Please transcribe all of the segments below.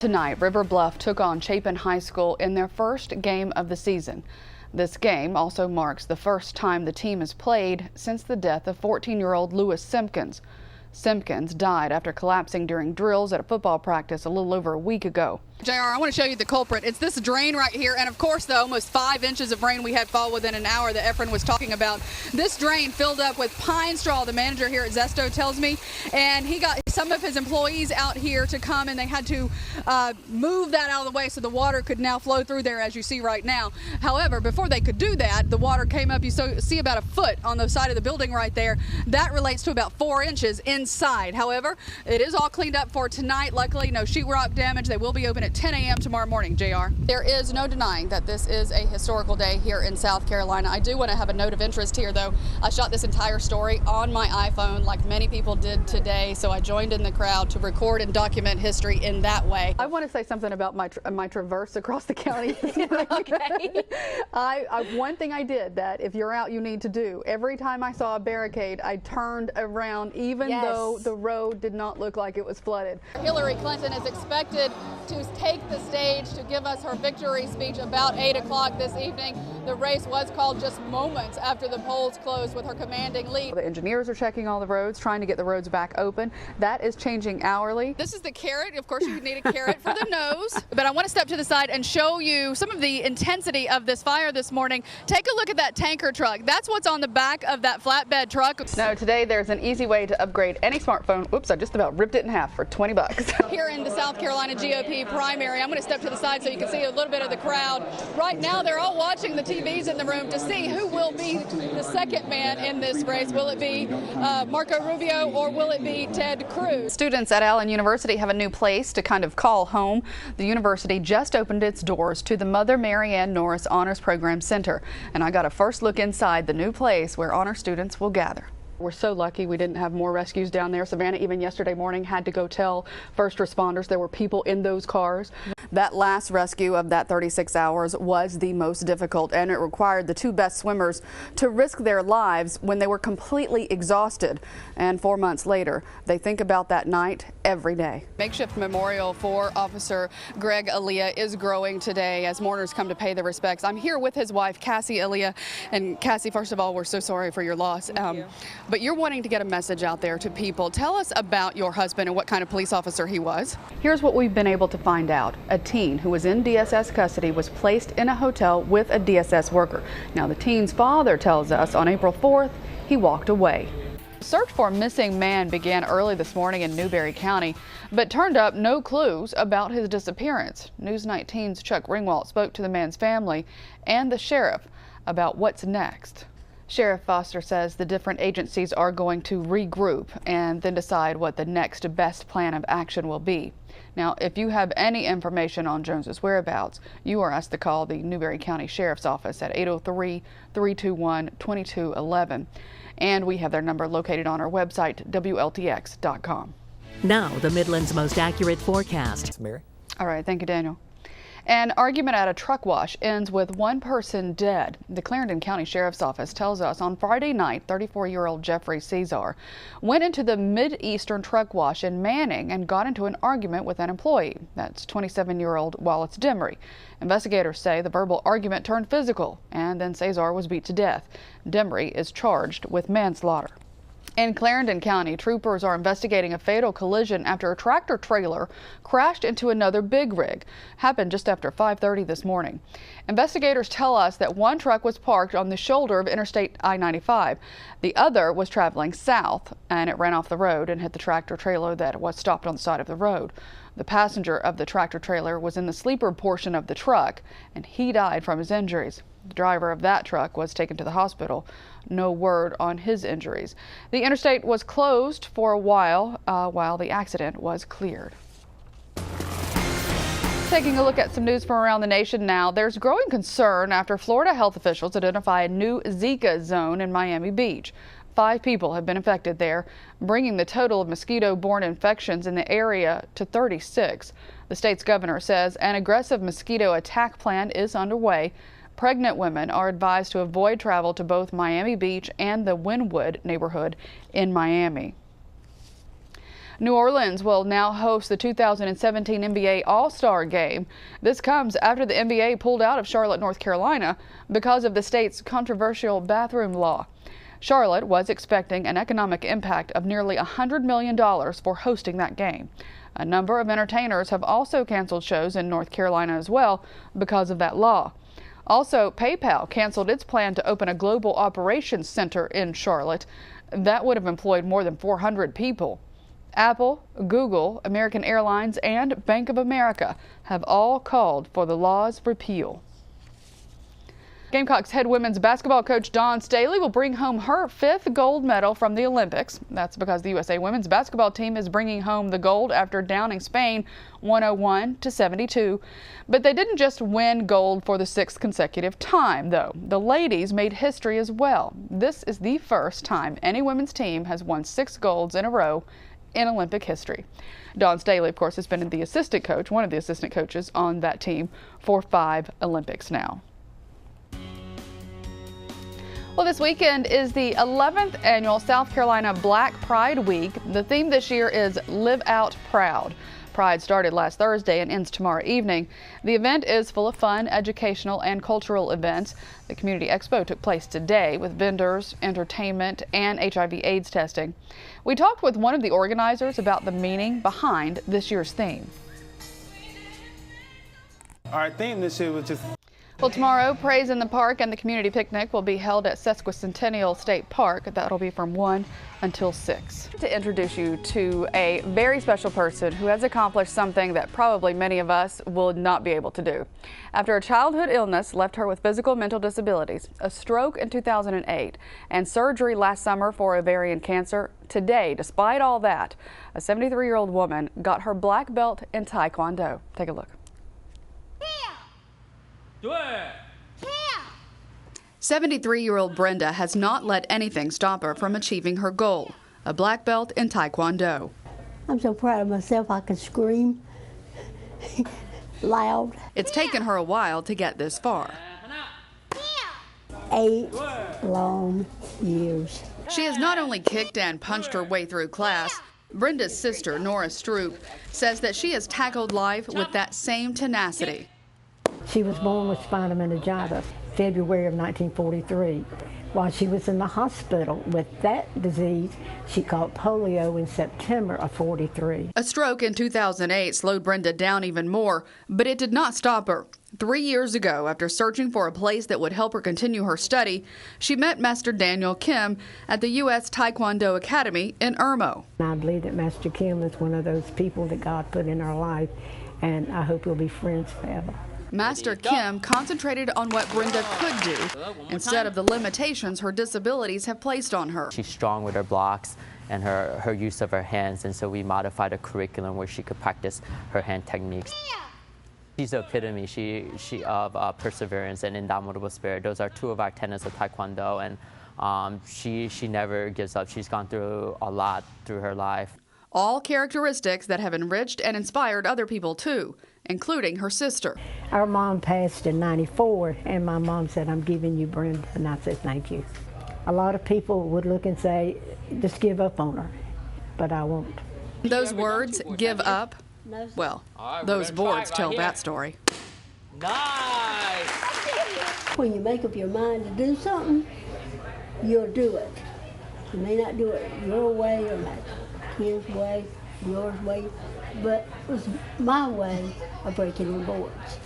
Tonight, River Bluff took on Chapin High School in their first game of the season. This game also marks the first time the team has played since the death of 14-year-old Lewis Simpkins. Simpkins died after collapsing during drills at a football practice a little over a week ago. JR, I want to show you the culprit. It's this drain right here, and of course the almost 5 inches of rain we had fall within an hour that Efren was talking about. This drain filled up with pine straw, the manager here at Zesto tells me, and he got some of his employees out here to come, and they had to move that out of the way so the water could now flow through there, as you see right now. However, before they could do that, the water came up. You see about a foot on the side of the building right there. That relates to about 4 inches inside. However, it is all cleaned up for tonight. Luckily, no sheetrock damage. They will be open at 10 a.m. tomorrow morning, JR. There is no denying that this is a historical day here in South Carolina. I do want to have a note of interest here, though. I shot this entire story on my iPhone like many people did today, so I joined in the crowd to record and document history in that way. I want to say something about my traverse across the county. Okay. One thing I did that if you're out you need to do, every time I saw a barricade, I turned around even though the road did not look like it was flooded. Hillary Clinton is expected to take the stage to give us her victory speech about 8 o'clock this evening. The race was called just moments after the polls closed with her commanding lead. The engineers are checking all the roads, trying to get the roads back open. That is changing hourly. This is the carrot. Of course, you need a carrot for the nose. But I want to step to the side and show you some of the intensity of this fire this morning. Take a look at that tanker truck. That's what's on the back of that flatbed truck. No, today there's an easy way to upgrade any smartphone. Oops, I just about ripped it in half for 20 bucks. Here in the South Carolina GOP primary, I'm going to step to the side so you can see a little bit of the crowd. Right now, they're all watching the TVs in the room to see who will be the second man in this race. Will it be Marco Rubio or will it be Ted Cruz? Students at Allen University have a new place to kind of call home. The university just opened its doors to the Mother Mary Ann Norris Honors Program Center, and I got a first look inside the new place where honor students will gather. We're so lucky we didn't have more rescues down there. Savannah, even yesterday morning, had to go tell first responders there were people in those cars. That last rescue of that 36 hours was the most difficult, and it required the two best swimmers to risk their lives when they were completely exhausted. And 4 months later, they think about that night every day. Makeshift memorial for Officer Greg Aaliyah is growing today as mourners come to pay their respects. I'm here with his wife, Cassie Aaliyah. And Cassie, first of all, we're so sorry for your loss. But you're wanting to get a message out there to people. Tell us about your husband and what kind of police officer he was. Here's what we've been able to find out. A teen who was in DSS custody was placed in a hotel with a DSS worker. Now, the teen's father tells us on April 4th, he walked away. Search for a missing man began early this morning in Newberry County, but turned up no clues about his disappearance. News 19's Chuck Ringwalt spoke to the man's family and the sheriff about what's next. Sheriff Foster says the different agencies are going to regroup and then decide what the next best plan of action will be. Now, if you have any information on Jones's whereabouts, you are asked to call the Newberry County Sheriff's Office at 803-321-2211. And we have their number located on our website, WLTX.com. Now, the Midland's most accurate forecast. Mary? All right, thank you, Daniel. An argument at a truck wash ends with one person dead. The Clarendon County Sheriff's Office tells us on Friday night, 34-year-old Jeffrey Cesar went into the Mid-Eastern truck wash in Manning and got into an argument with an employee. That's 27-year-old Wallace Demery. Investigators say the verbal argument turned physical, and then Cesar was beat to death. Demery is charged with manslaughter. In Clarendon County, troopers are investigating a fatal collision after a tractor trailer crashed into another big rig. Happened just after 5:30 this morning. Investigators tell us that one truck was parked on the shoulder of Interstate I-95. The other was traveling south, and it ran off the road and hit the tractor trailer that was stopped on the side of the road. The passenger of the tractor trailer was in the sleeper portion of the truck, and he died from his injuries. The driver of that truck was taken to the hospital. No word on his injuries. The interstate was closed for a while the accident was cleared. Taking a look at some news from around the nation now, there's growing concern after Florida health officials identify a new Zika zone in Miami Beach. 5 people have been infected there, bringing the total of mosquito-borne infections in the area to 36. The state's governor says an aggressive mosquito attack plan is underway. Pregnant women are advised to avoid travel to both Miami Beach and the Wynwood neighborhood in Miami. New Orleans will now host the 2017 NBA All-Star Game. This comes after the NBA pulled out of Charlotte, North Carolina because of the state's controversial bathroom law. Charlotte was expecting an economic impact of nearly $100 million for hosting that game. A number of entertainers have also canceled shows in North Carolina as well because of that law. Also, PayPal canceled its plan to open a global operations center in Charlotte. That would have employed more than 400 people. Apple, Google, American Airlines, and Bank of America have all called for the law's repeal. Gamecocks head women's basketball coach Dawn Staley will bring home her 5th gold medal from the Olympics. That's because the USA women's basketball team is bringing home the gold after downing Spain 101-72. But they didn't just win gold for the 6th consecutive time, though. The ladies made history as well. This is the first time any women's team has won 6 golds in a row in Olympic history. Dawn Staley, of course, has been the assistant coach, one of the assistant coaches on that team for 5 Olympics now. Well, this weekend is the 11th annual South Carolina Black Pride Week. The theme this year is Live Out Proud. Pride started last Thursday and ends tomorrow evening. The event is full of fun, educational, and cultural events. The Community Expo took place today with vendors, entertainment, and HIV/AIDS testing. We talked with one of the organizers about the meaning behind this year's theme. Our theme this year was just... Well, tomorrow, Praise in the Park and the community picnic will be held at Sesquicentennial State Park. That'll be from 1 until 6. To introduce you to a very special person who has accomplished something that probably many of us will not be able to do. After a childhood illness left her with physical and mental disabilities, a stroke in 2008, and surgery last summer for ovarian cancer, today, despite all that, a 73-year-old woman got her black belt in Taekwondo. Take a look. 73-year-old Brenda has not let anything stop her from achieving her goal, a black belt in Taekwondo. I'm so proud of myself I could scream loud. It's taken her a while to get this far. 8 long years. She has not only kicked and punched her way through class, Brenda's sister, Nora Stroop, says that she has tackled life with that same tenacity. She was born with spina bifida, February of 1943. While she was in the hospital with that disease, she caught polio in September of 43. A stroke in 2008 slowed Brenda down even more, but it did not stop her. 3 years ago, after searching for a place that would help her continue her study, she met Master Daniel Kim at the U.S. Taekwondo Academy in Irmo. I believe that Master Kim is one of those people that God put in our life, and I hope we'll be friends forever. Master Kim concentrated on what Brenda could do instead of the limitations her disabilities have placed on her. She's strong with her blocks and her use of her hands, and so we modified a curriculum where she could practice her hand techniques. She's the epitome of perseverance and indomitable spirit. Those are 2 of our tenets of Taekwondo, and she never gives up. She's gone through a lot through her life. All characteristics that have enriched and inspired other people too, including her sister. Our mom passed in '94, and my mom said, "I'm giving you Brenda," and I said, "Thank you." A lot of people would look and say, just give up on her, but I won't. Those words, give up, well, those boards tell that story. Nice! When you make up your mind to do something, you'll do it. You may not do it your way or my kid's way, yours way, but it was my way of breaking the boards.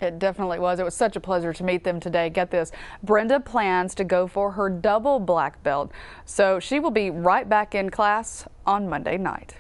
It definitely was. It was such a pleasure to meet them today. Get this, Brenda plans to go for her double black belt, so she will be right back in class on Monday night.